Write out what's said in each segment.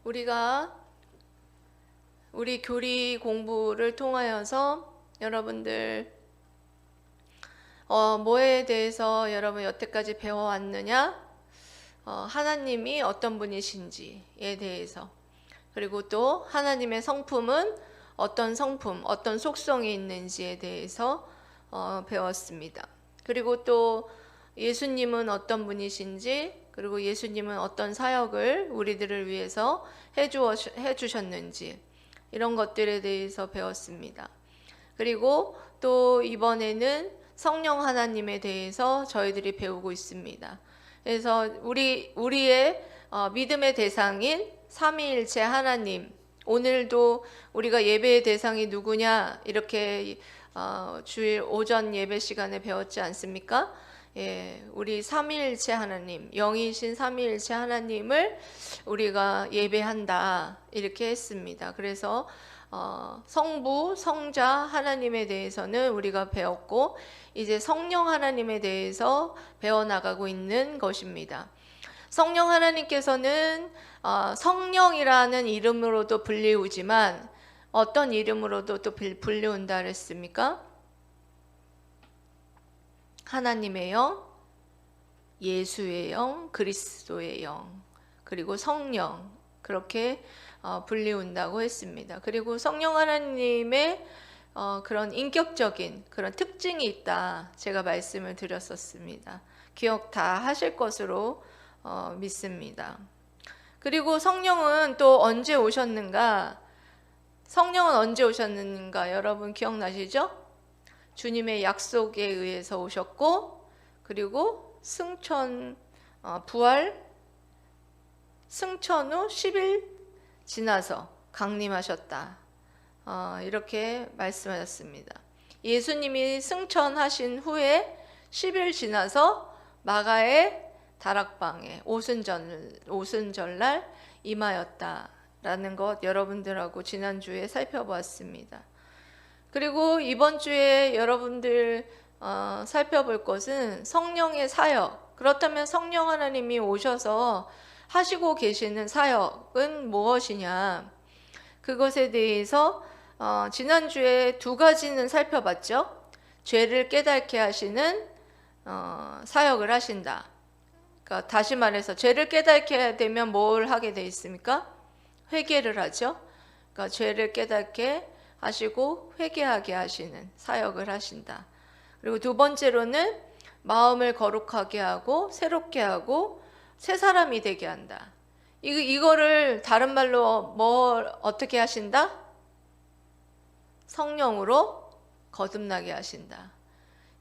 우리가 우리 교리 공부를 통하여서 여러분들 뭐에 대해서 여러분 여태까지 배워왔느냐? 하나님이 어떤 분이신지에 대해서, 그리고 또 하나님의 성품은 어떤 성품, 어떤 속성이 있는지에 대해서 배웠습니다. 그리고 또 예수님은 어떤 분이신지, 그리고 예수님은 어떤 사역을 우리들을 위해서 해주셨는지, 이런 것들에 대해서 배웠습니다. 그리고 또 이번에는 성령 하나님에 대해서 저희들이 배우고 있습니다. 그래서 우리의 믿음의 대상인 삼위일체 하나님, 오늘도 우리가 예배의 대상이 누구냐 이렇게 주일 오전 예배 시간에 배웠지 않습니까? 예, 우리 삼위일체 하나님, 영이신 삼위일체 하나님을 우리가 예배한다 이렇게 했습니다. 그래서 성부, 성자 하나님에 대해서는 우리가 배웠고, 이제 성령 하나님에 대해서 배워나가고 있는 것입니다. 성령 하나님께서는 성령이라는 이름으로도 불리우지만 어떤 이름으로도 또 불리운다 그랬습니까? 하나님의 영, 예수의 영, 그리스도의 영, 그리고 성령, 그렇게 불리운다고 했습니다. 그리고 성령 하나님의 그런 인격적인 그런 특징이 있다, 제가 말씀을 드렸었습니다. 기억 다 하실 것으로 믿습니다. 그리고 성령은 또 언제 오셨는가? 성령은 언제 오셨는가? 여러분 기억나시죠? 주님의 약속에 의해서 오셨고, 그리고 부활 승천 후 10일 지나서 강림하셨다, 이렇게 말씀하셨습니다. 예수님이 승천하신 후에 10일 지나서 마가의 다락방에 오순절날 임하였다라는 것 여러분들하고 지난주에 살펴보았습니다. 그리고 이번 주에 여러분들 살펴볼 것은 성령의 사역. 그렇다면 성령 하나님이 오셔서 하시고 계시는 사역은 무엇이냐? 그것에 대해서 지난주에 두 가지는 살펴봤죠. 죄를 깨닫게 하시는 사역을 하신다. 그러니까 다시 말해서 죄를 깨닫게 되면 뭘 하게 돼 있습니까? 회개를 하죠. 그러니까 죄를 깨닫게 하시고 회개하게 하시는 사역을 하신다. 그리고 두 번째로는 마음을 거룩하게 하고 새롭게 하고 새 사람이 되게 한다. 이거를 다른 말로 어떻게 하신다? 성령으로 거듭나게 하신다.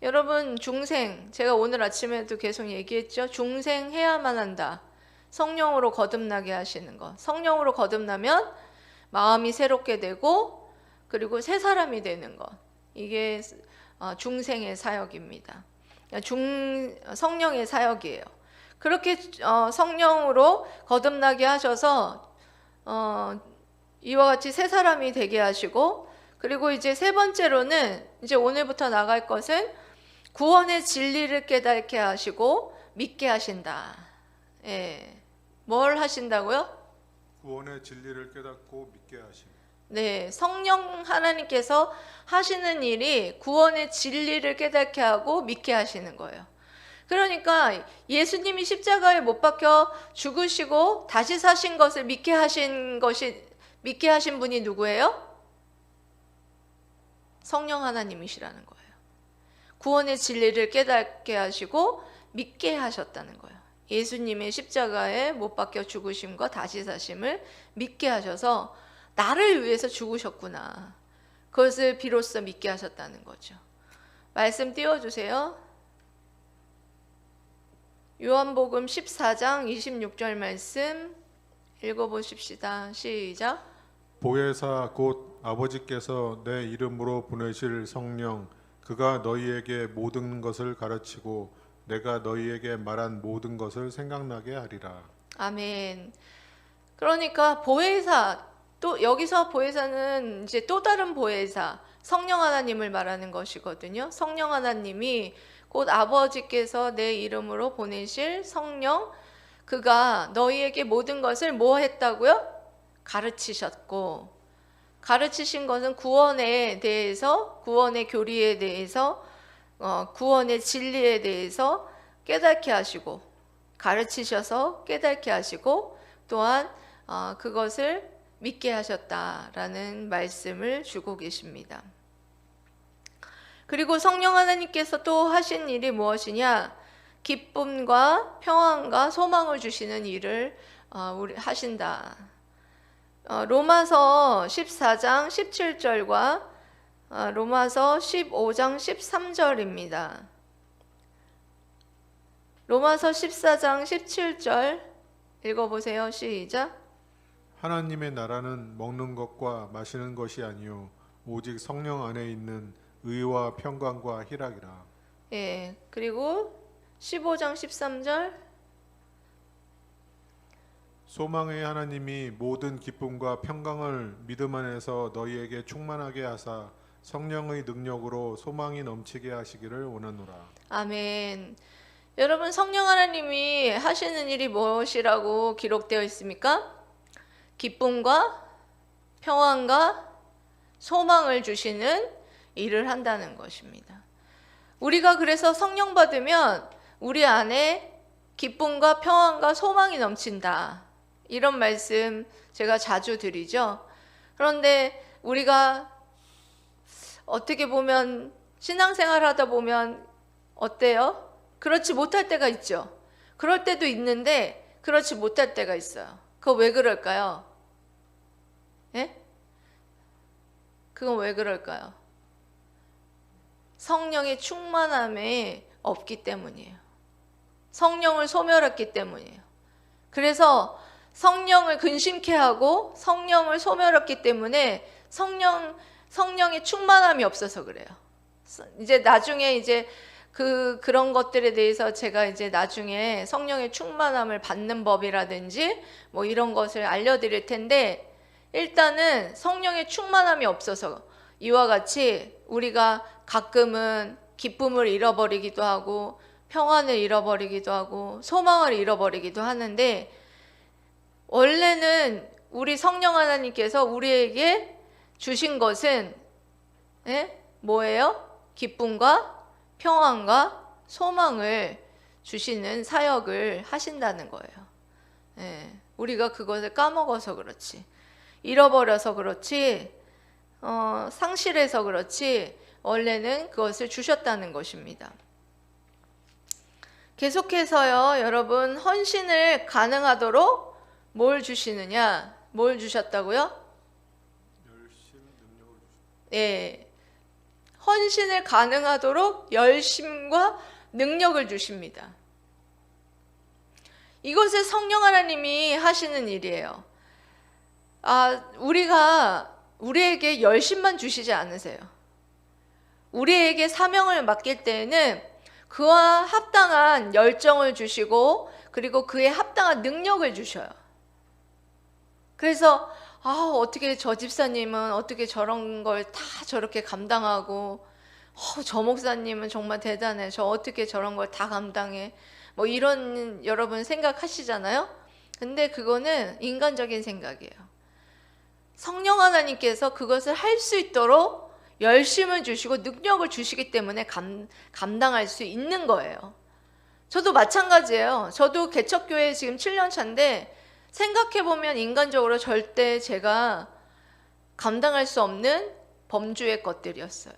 여러분 중생, 제가 오늘 아침에도 계속 얘기했죠. 중생 해야만 한다. 성령으로 거듭나게 하시는 것. 성령으로 거듭나면 마음이 새롭게 되고, 그리고 새 사람이 되는 것. 이게 중생의 사역입니다. 성령의 사역이에요. 그렇게 성령으로 거듭나게 하셔서 이와 같이 새 사람이 되게 하시고, 그리고 이제 세 번째로는 이제 오늘부터 나갈 것은 구원의 진리를 깨닫게 하시고 믿게 하신다. 예. 뭘 하신다고요? 구원의 진리를 깨닫고 믿게 하시고. 네, 성령 하나님께서 하시는 일이 구원의 진리를 깨닫게 하고 믿게 하시는 거예요. 그러니까 예수님이 십자가에 못 박혀 죽으시고 다시 사신 것을 믿게 하신 분이 누구예요? 성령 하나님이시라는 거예요. 구원의 진리를 깨닫게 하시고 믿게 하셨다는 거예요. 예수님의 십자가에 못 박혀 죽으심과 다시 사심을 믿게 하셔서 나를 위해서 죽으셨구나, 그것을 비로소 믿게 하셨다는 거죠. 말씀 띄워주세요. 요한복음 14장 26절 말씀 읽어보십시다. 시작. 보혜사 곧 아버지께서 내 이름으로 보내실 성령, 그가 너희에게 모든 것을 가르치고 내가 너희에게 말한 모든 것을 생각나게 하리라. 아멘. 그러니까 보혜사, 또 여기서 보혜사는 이제 또 다른 보혜사, 성령 하나님을 말하는 것이거든요. 성령 하나님이 곧 아버지께서 내 이름으로 보내실 성령, 그가 너희에게 모든 것을 뭐 했다고요? 가르치셨고, 가르치신 것은 구원에 대해서, 구원의 교리에 대해서, 구원의 진리에 대해서 깨닫게 하시고, 가르치셔서 깨닫게 하시고, 또한 그것을 믿게 하셨다라는 말씀을 주고 계십니다. 그리고 성령 하나님께서 또 하신 일이 무엇이냐? 기쁨과 평안과 소망을 주시는 일을 하신다. 로마서 14장 17절과 로마서 15장 13절입니다. 로마서 14장 17절 읽어보세요. 시작. 하나님의 나라는 먹는 것과 마시는 것이 아니요 오직 성령 안에 있는 의와 평강과 희락이라. 예, 그리고 15장 13절. 소망의 하나님이 모든 기쁨과 평강을 믿음 안에서 너희에게 충만하게 하사 성령의 능력으로 소망이 넘치게 하시기를 원하노라. 아멘. 여러분, 성령 하나님이 하시는 일이 무엇이라고 기록되어 있습니까? 기쁨과 평안과 소망을 주시는 일을 한다는 것입니다. 우리가 그래서 성령 받으면 우리 안에 기쁨과 평안과 소망이 넘친다. 이런 말씀 제가 자주 드리죠. 그런데 우리가 어떻게 보면 신앙생활 하다 보면 어때요? 그렇지 못할 때가 있죠. 그럴 때도 있는데 그렇지 못할 때가 있어요. 그거 왜 그럴까요? 예? 그건 왜 그럴까요? 성령의 충만함에 없기 때문이에요. 성령을 소멸했기 때문이에요. 그래서 성령을 근심케 하고 성령을 소멸했기 때문에 성령의 충만함이 없어서 그래요. 이제 나중에 이제 그런 것들에 대해서 제가 이제 나중에 성령의 충만함을 받는 법이라든지 뭐 이런 것을 알려드릴 텐데, 일단은 성령의 충만함이 없어서 이와 같이 우리가 가끔은 기쁨을 잃어버리기도 하고 평안을 잃어버리기도 하고 소망을 잃어버리기도 하는데, 원래는 우리 성령 하나님께서 우리에게 주신 것은 뭐예요? 기쁨과 평안과 소망을 주시는 사역을 하신다는 거예요. 우리가 그것을 까먹어서 그렇지, 잃어버려서 그렇지, 상실해서 그렇지, 원래는 그것을 주셨다는 것입니다. 계속해서요, 여러분, 헌신을 가능하도록 뭘 주시느냐? 뭘 주셨다고요? 예, 헌신을 가능하도록 열심과 능력을 주십니다. 이것을 성령 하나님이 하시는 일이에요. 우리에게 열심만 주시지 않으세요. 우리에게 사명을 맡길 때에는 그와 합당한 열정을 주시고, 그리고 그에 합당한 능력을 주셔요. 그래서 어떻게 저 집사님은 어떻게 저런 걸 다 저렇게 감당하고, 저 목사님은 정말 대단해, 저 어떻게 저런 걸 다 감당해, 뭐 이런 여러분 생각하시잖아요. 근데 그거는 인간적인 생각이에요. 성령 하나님께서 그것을 할 수 있도록 열심을 주시고 능력을 주시기 때문에 감당할 수 있는 거예요. 저도 마찬가지예요. 저도 개척교회 지금 7년 차인데 생각해보면 인간적으로 절대 제가 감당할 수 없는 범주의 것들이었어요.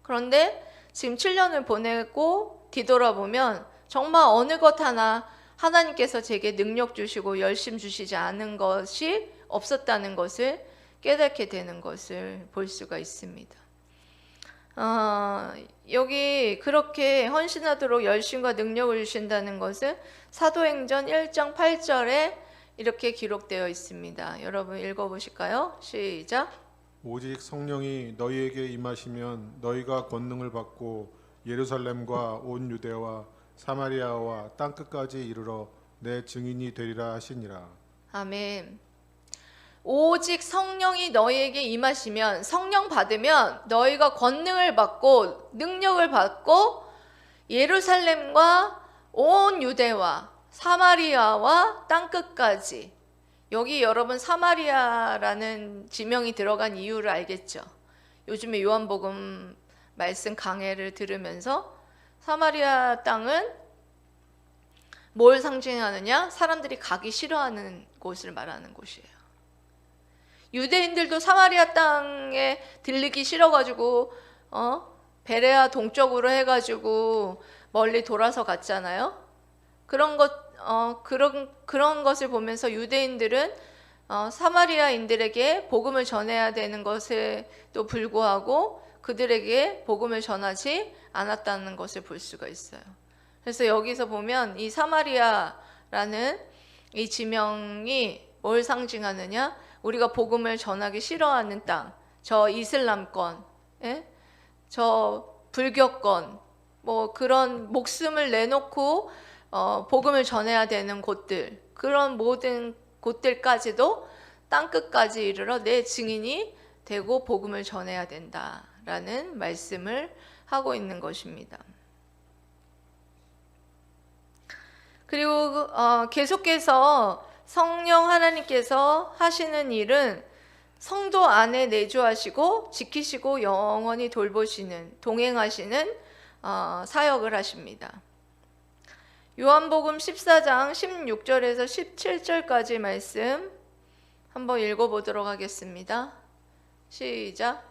그런데 지금 7년을 보내고 뒤돌아보면 정말 어느 것 하나 하나님께서 제게 능력 주시고 열심 주시지 않은 것이 없었다는 것을 깨닫게 되는 것을 볼 수가 있습니다. 여기 그렇게 헌신하도록 열심과 능력을 주신다는 것은 사도행전 1장 8절에 이렇게 기록되어 있습니다. 여러분 읽어보실까요? 시작. 오직 성령이 너희에게 임하시면 너희가 권능을 받고 예루살렘과 온 유대와 사마리아와 땅끝까지 이르러 내 증인이 되리라 하시니라. 아멘. 오직 성령이 너희에게 임하시면, 성령 받으면 너희가 권능을 받고 능력을 받고 예루살렘과 온 유대와 사마리아와 땅끝까지 여기 여러분 사마리아라는 지명이 들어간 이유를 알겠죠? 요즘에 요한복음 말씀 강해를 들으면서 사마리아 땅은 뭘 상징하느냐? 사람들이 가기 싫어하는 곳을 말하는 곳이에요. 유대인들도 사마리아 땅에 들리기 싫어가지고 베레아 동쪽으로 해가지고 멀리 돌아서 갔잖아요. 그런 것을 보면서 유대인들은 사마리아인들에게 복음을 전해야 되는 것에도 불구하고 그들에게 복음을 전하지 않았다는 것을 볼 수가 있어요. 그래서 여기서 보면 이 사마리아라는 이 지명이 뭘 상징하느냐? 우리가 복음을 전하기 싫어하는 땅, 저 이슬람권, 저 불교권, 뭐 그런 목숨을 내놓고 복음을 전해야 되는 곳들, 그런 모든 곳들까지도 땅끝까지 이르러 내 증인이 되고 복음을 전해야 된다라는 말씀을 하고 있는 것입니다. 그리고 계속해서 성령 하나님께서 하시는 일은 성도 안에 내주하시고 지키시고 영원히 돌보시는, 동행하시는 사역을 하십니다. 요한복음 14장 16절에서 17절까지 말씀 한번 읽어보도록 하겠습니다. 시작.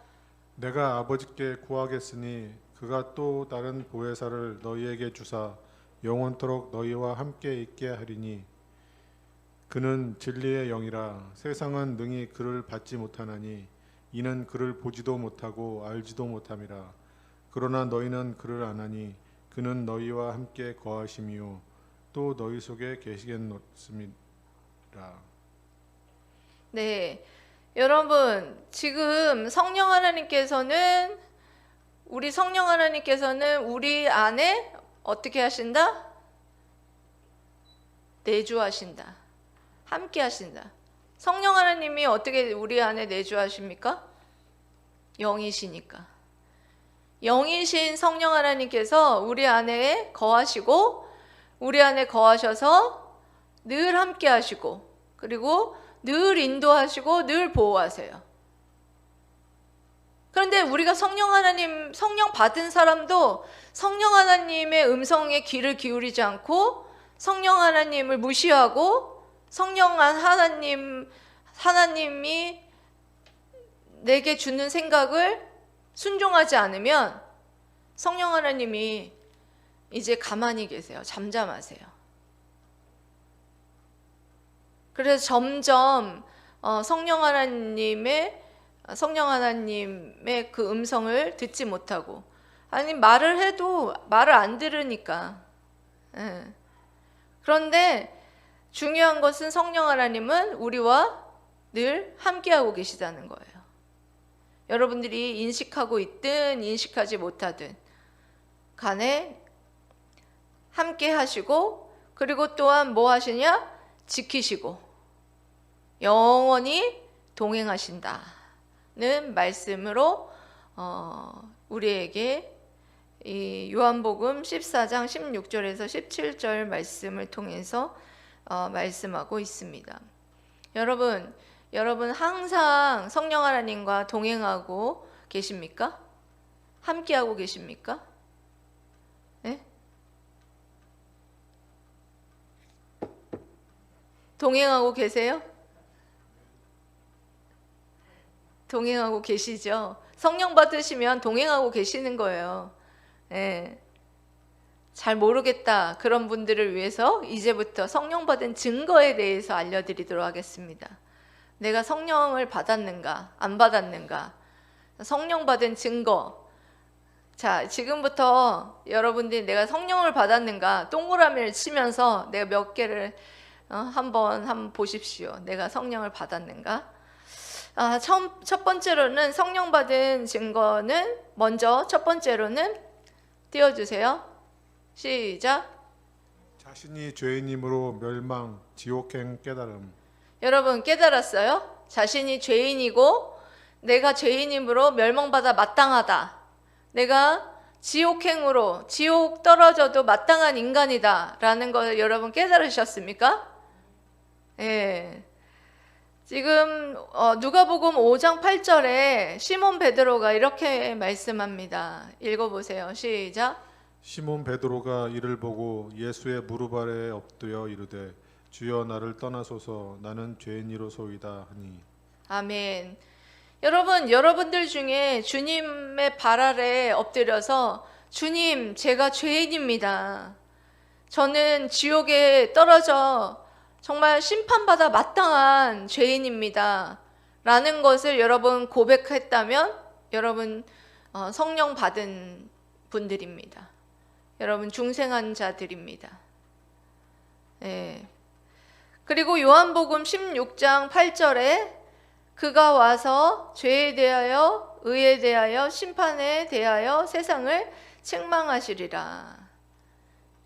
내가 아버지께 구하겠으니 그가 또 다른 보혜사를 너희에게 주사 영원토록 너희와 함께 있게 하리니 그는 진리의 영이라. 세상은 능히 그를 받지 못하나니 이는 그를 보지도 못하고 알지도 못함이라. 그러나 너희는 그를 아나니 그는 너희와 함께 거하심이요 또 너희 속에 계시겠노라. 네, 여러분 지금 성령 하나님께서는 우리 안에 어떻게 하신다? 내주하신다. 함께 하신다. 성령 하나님이 어떻게 우리 안에 내주하십니까? 영이시니까. 영이신 성령 하나님께서 우리 안에 거하시고 우리 안에 거하셔서 늘 함께 하시고 그리고 늘 인도하시고 늘 보호하세요. 그런데 우리가 성령 받은 사람도 성령 하나님의 음성에 귀를 기울이지 않고 성령 하나님을 무시하고 성령 하나님이 내게 주는 생각을 순종하지 않으면 성령 하나님이 이제 가만히 계세요. 잠잠하세요. 그래서 점점 성령 하나님의 그 음성을 듣지 못하고, 아니 말을 해도 말을 안 들으니까. 그런데 중요한 것은 성령 하나님은 우리와 늘 함께하고 계시다는 거예요. 여러분들이 인식하고 있든 인식하지 못하든 간에 함께 하시고, 그리고 또한 뭐 하시냐? 지키시고 영원히 동행하신다는 말씀으로 우리에게 이 요한복음 14장 16절에서 17절 말씀을 통해서 말씀하고 있습니다. 여러분 항상 성령 하나님과 동행하고 계십니까? 함께하고 계십니까? 네? 동행하고 계세요? 동행하고 계시죠? 성령 받으시면 동행하고 계시는 거예요. 네. 잘 모르겠다 그런 분들을 위해서 이제부터 성령 받은 증거에 대해서 알려드리도록 하겠습니다. 내가 성령을 받았는가 안 받았는가, 성령 받은 증거. 자, 지금부터 여러분들이 내가 성령을 받았는가 동그라미를 치면서 내가 몇 개를 한번 보십시오. 내가 성령을 받았는가. 첫 번째로는 성령 받은 증거는, 먼저 첫 번째로는 띄워주세요. 시작. 자신이 죄인이므로 멸망 지옥행 깨달음. 여러분 깨달았어요? 자신이 죄인이고 내가 죄인이므로 멸망받아 마땅하다. 내가 지옥행으로 지옥 떨어져도 마땅한 인간이다 라는 걸 여러분 깨달으셨습니까? 예. 지금 누가복음 5장 8절에 시몬 베드로가 이렇게 말씀합니다. 읽어보세요. 시작. 시몬 베드로가 이를 보고 예수의 무릎 아래에 엎드려 이르되 주여 나를 떠나소서 나는 죄인이로소이다 하니. 아멘. 여러분들 중에 주님의 발 아래에 엎드려서 주님, 제가 죄인입니다. 저는 지옥에 떨어져 정말 심판받아 마땅한 죄인입니다. 라는 것을 여러분 고백했다면 여러분 성령 받은 분들입니다. 여러분 중생한 자들입니다. 네. 그리고 요한복음 16장 8절에 그가 와서 죄에 대하여 의에 대하여 심판에 대하여 세상을 책망하시리라.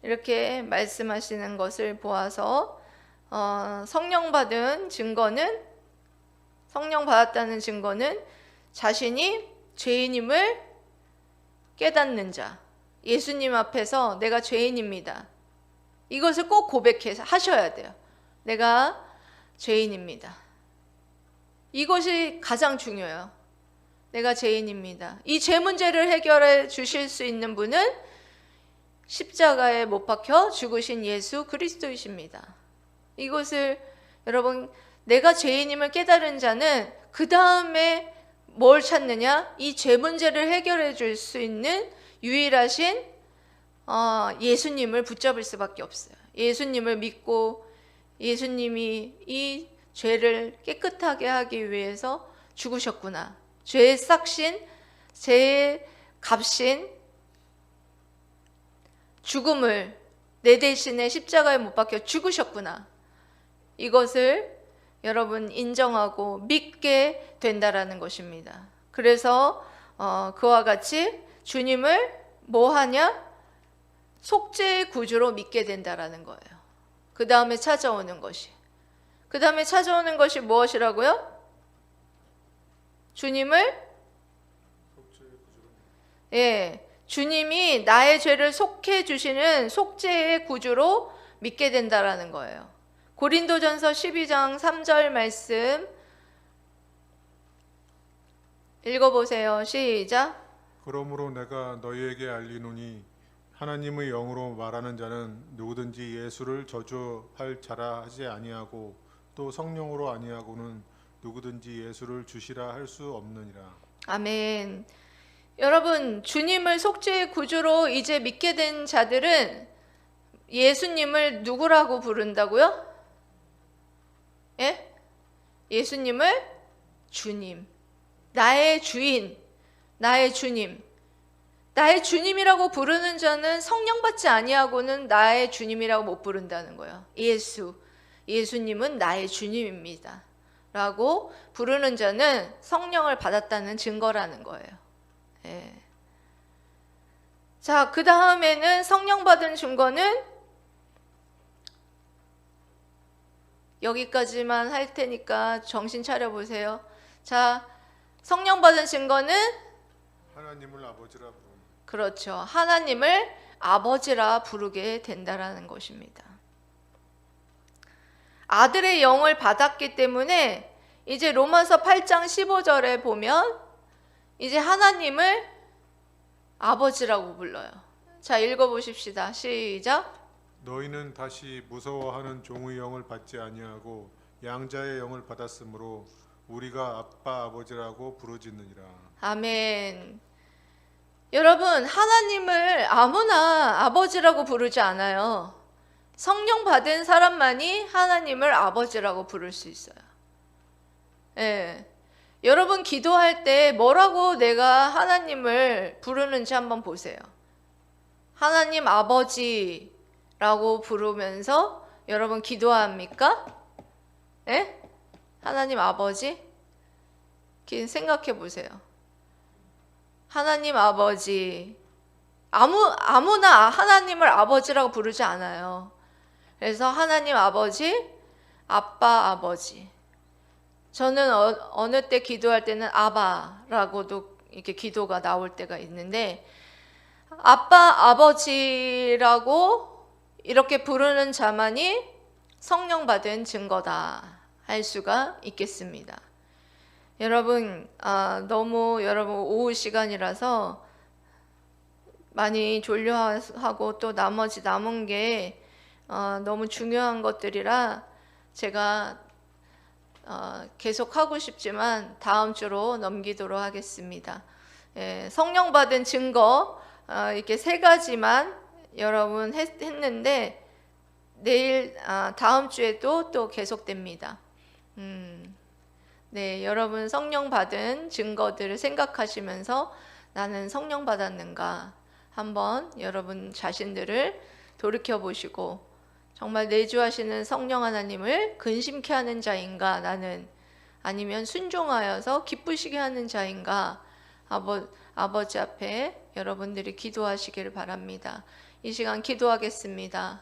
이렇게 말씀하시는 것을 보아서 성령 받았다는 증거는 자신이 죄인임을 깨닫는 자, 예수님 앞에서 내가 죄인입니다. 이것을 꼭 고백해서 하셔야 돼요. 내가 죄인입니다. 이것이 가장 중요해요. 내가 죄인입니다. 이 죄 문제를 해결해 주실 수 있는 분은 십자가에 못 박혀 죽으신 예수 그리스도이십니다. 이것을 여러분, 내가 죄인임을 깨달은 자는 그 다음에 뭘 찾느냐? 이 죄 문제를 해결해 줄 수 있는 유일하신 예수님을 붙잡을 수밖에 없어요. 예수님을 믿고 예수님이 이 죄를 깨끗하게 하기 위해서 죽으셨구나. 죄의 싹신, 죄의 값신 죽음을 내 대신에 십자가에 못 박혀 죽으셨구나. 이것을 여러분 인정하고 믿게 된다라는 것입니다. 그래서 그와 같이 주님을 뭐 하냐? 속죄의 구주로 믿게 된다라는 거예요. 그 다음에 찾아오는 것이 무엇이라고요? 주님을 주님이 나의 죄를 속해 주시는 속죄의 구주로 믿게 된다라는 거예요. 고린도전서 12장 3절 말씀 읽어보세요. 시작. 그러므로 내가 너희에게 알리노니 하나님의 영으로 말하는 자는 누구든지 예수를 저주할 자라 하지 아니하고 또 성령으로 아니하고는 누구든지 예수를 주시라 할 수 없느니라. 아멘. 여러분, 주님을 속죄의 구주로 이제 믿게 된 자들은 예수님을 누구라고 부른다고요? 예? 예수님을 주님, 나의 주인, 나의 주님. 나의 주님이라고 부르는 자는 성령 받지 아니하고는 나의 주님이라고 못 부른다는 거예요. 예수님은 나의 주님입니다 라고 부르는 자는 성령을 받았다는 증거라는 거예요. 예. 자, 그 다음에는 성령 받은 증거는 여기까지만 할 테니까 정신 차려 보세요. 자, 성령 받은 증거는 하나님을 아버지라 부르는. 그렇죠. 하나님을 아버지라 부르게 된다라는 것입니다. 아들의 영을 받았기 때문에 이제 로마서 8장 15절에 보면 이제 하나님을 아버지라고 불러요. 자, 읽어보십시다. 시작. 너희는 다시 무서워하는 종의 영을 받지 아니하고 양자의 영을 받았으므로 우리가 아빠 아버지라고 부르짖느니라. 아멘. 여러분, 하나님을 아무나 아버지라고 부르지 않아요. 성령 받은 사람만이 하나님을 아버지라고 부를 수 있어요. 예. 여러분 기도할 때 뭐라고 내가 하나님을 부르는지 한번 보세요. 하나님 아버지라고 부르면서 여러분 기도합니까? 예? 하나님 아버지? 생각해 보세요. 하나님 아버지. 아무나 하나님을 아버지라고 부르지 않아요. 그래서 하나님 아버지, 아빠 아버지. 저는 어느 때 기도할 때는 아바라고도 이렇게 기도가 나올 때가 있는데, 아빠 아버지라고 이렇게 부르는 자만이 성령 받은 증거다 알 수가 있겠습니다. 여러분, 너무 여러분 오후 시간이라서 많이 졸려하고 또 나머지 남은 게 너무 중요한 것들이라 제가 계속 하고 싶지만 다음 주로 넘기도록 하겠습니다. 성령 받은 증거 이렇게 세 가지만 여러분 했는데 내일 다음 주에도 또 계속됩니다. 네, 여러분 성령 받은 증거들을 생각하시면서 나는 성령 받았는가 한번 여러분 자신들을 돌이켜 보시고 정말 내주하시는 성령 하나님을 근심케 하는 자인가 나는, 아니면 순종하여서 기쁘시게 하는 자인가, 아버지 앞에 여러분들이 기도하시기를 바랍니다. 이 시간 기도하겠습니다.